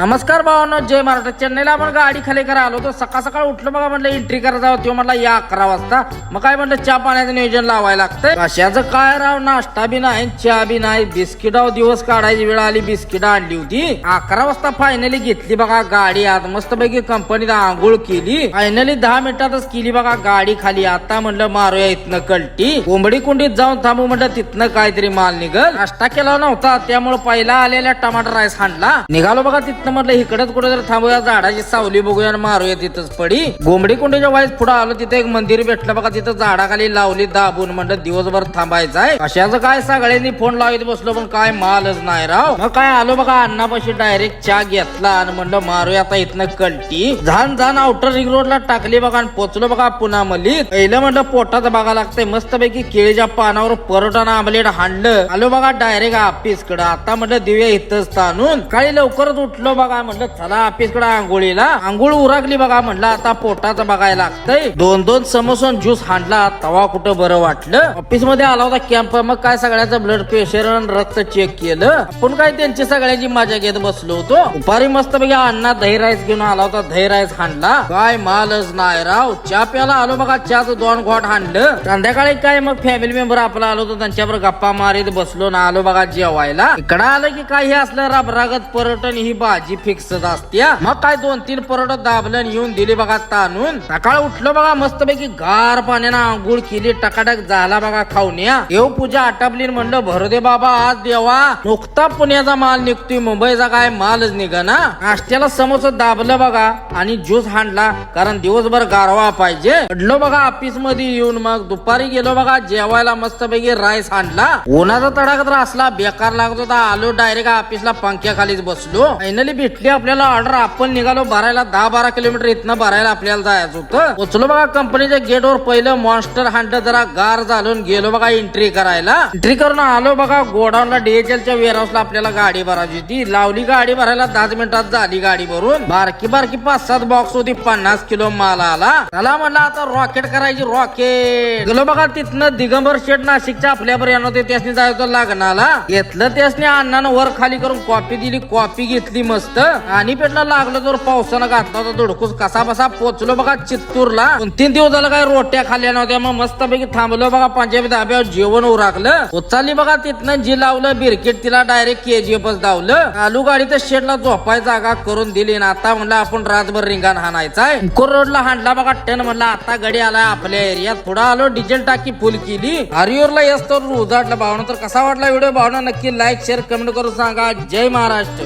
नमस्कार भावांनो, जय महाराष्ट्र. चेन्नईला आपण गाडी खाली करा आलो तो सकाळ सकाळ उठलो बघा, म्हटलं एंट्री करा जावं. तो म्हटलं या 11 वाजता. मग काय म्हटलं चहा पाण्याचं नियोजन लावायला लागतंय. कशाचं काय राव, नाश्ता बी नाही, चहा बी नाही, बिस्किटाव दिवस काढायची वेळ आली. बिस्किट आणली होती 11 वाजता. फायनली घेतली बघा गाडी आत, मस्तपैकी कंपनीत आंघोळ केली. फायनली 10 मिनिटातच केली बघा गाडी खाली. आता म्हटलं मारूया इथनं कल्टी. कोंबडी कुंडीत जाऊन थांबू म्हटलं, तिथनं काहीतरी माल निघल. नाश्ता केला नव्हता त्यामुळे पहिला आलेल्या टमाटर राईस हाणला. निघालो बघा तिथनं, म्हटलं इकडेच कुठे जर थांबूया, झाडाची सावली बघूया आणि मारूया तिथंच पडी. कोंबडी कुंडीच्या वाईस पुढे आलो, तिथे एक मंदिर भेटलं बघा. तिथं झाडाखाली लावली दाबून, म्हटलं दिवसभर थांबायचंय. कशाचं काय सगळ्यांनी फोन लावत बसलो, पण काय मालच नाही राव. मग काय आलो बघा अण्णापाशी, डायरेक्ट चहा घेतला आणि म्हणलं मारूया आता इथनं कल्टी. झान आउटर रिंग रोडला टाकली बघा आणि पोचलो बघा पुन्हा मलीत. पहिलं म्हटलं पोटात बघा लागतंय, मस्तपैकी केळीच्या पानावर परोटा ना आमलेट हाणलं. आलो बघा डायरेक्ट ऑफिस कडे. आता म्हटलं देऊया इथंच ताणून. काही लवकरच उठलो बघा, म्हटलं चला ऑफिस कडे आंघोळीला. आंघोळ उरकली बघा, म्हटलं आता पोटाचं बघायला लागतंय. 2-2 समोसा ज्यूस हाणला. तवा कुठं बरं वाटलं. ऑफिस मध्ये आला होता कॅम्प. मग काय सगळ्याचं ब्लड प्रेशर आणि रक्त चेक केलं. आपण काय त्यांची सगळ्यांची मजा घेत बसलो होतो. दुपारी मस्तपैकी अण्णा दही राईस घेऊन आला होता, दही राईस हाणला. काय मालच नाही राव. चहा प्यायला आलो बघा, चहाचं 2 घोट हाणलं. संध्याकाळी काय मग फॅमिली मेंबर आपला आलो होतो, त्यांच्यावर गप्पा मारीत बसलो ना आलो बघा जेवायला. इकडं आलं की काही असलं राबरागत पर्यटन ही भाजी फिक्सच असत्या. मग काय 2-3 परोटा दाबलं येऊन दिली बघा ताणून. सकाळ उठलो बघा, मस्तपैकी गार पाण्यानं आंघोळ केली. टकाटक झाला बघा खावण्या. देव पूजा आटपली. म्हणलं भरू दे बाबा आज देवा, नुकता पुण्याचा माल निघतोय, मुंबईचा काय मालच निघना. नाश्त्याला समोसा दाबलं बघा आणि ज्यूस हाणला, कारण दिवसभर गारवा पाहिजे. पडलो बघा ऑफिस मध्ये येऊन. मग दुपारी गेलो बघा जेवायला, मस्तपैकी राईस हाणला. उन्हाचा तडाखा तर असला बेकार लागत होता. आलो डायरेक्ट ऑफिसला, पंख्याखालीच बसलो. फायनली भेटली आपल्याला ऑर्डर. आपण निघालो भरायला. 10-12 किलोमीटर इथनं भरायला आपल्याला जायचं होतं. पोचलो बघा कंपनीच्या गेटवर. पहिलं मॉन्स्टर हाणलं, जरा गार झालं. गेलो बघा एंट्री करायला. एंट्री करून आलो बघा गोडाऊनला. DHLच्या वेअरहाऊसला आपल्याला गाडी भरायची होती. लावली गाडी भरायला. 10 मिनिटात झाली गाडी भरून. बारकी 5-7 बॉक्स होती. 50 किलो माल आला. चला म्हणलं आता रॉकेट करायची. रॉकेट गेलो बघा तिथनं. दिगंबर शेठ नाशिकच्या आपल्यावर येणार होते, त्यासनी जायचं लग्नाला. घेतलं त्यासनी. अण्णानं वर खाली करून कॉफी दिली. कॉफी घेतली मस्त. आणि पेटला लागलं तर पावसानं घातला होता धुडकूस. कसा बसा पोचलो बघा चित्तूरला. 2-3 दिवस झालं काय रोट्या खाल्ल्या नव्हत्या. मग मस्तपैकी थांबलो बघा पंजाबी धाब्यावर. जेवण उरकलं. उचलली बघा तिथनं जी लावलं बिरकेट, तिला डायरेक्ट KGFच धावलं. चालू गाडी तर शेडला झोपाय जागा करून दिली ना. आता म्हणलं आपण रातभर रिंगाण हाणायचाय. रोडला हाणला बघा टन. म्हणलं आता गडी आलाय आपल्या एरियात. पुढे आलो, डिझेल टाकी फुल केली. हरिहरला येस तर उजाडलं भावना. तर कसा वाटला व्हिडिओ भावना नक्की लाईक शेअर कमेंट करून सांगा. जय महाराष्ट्र.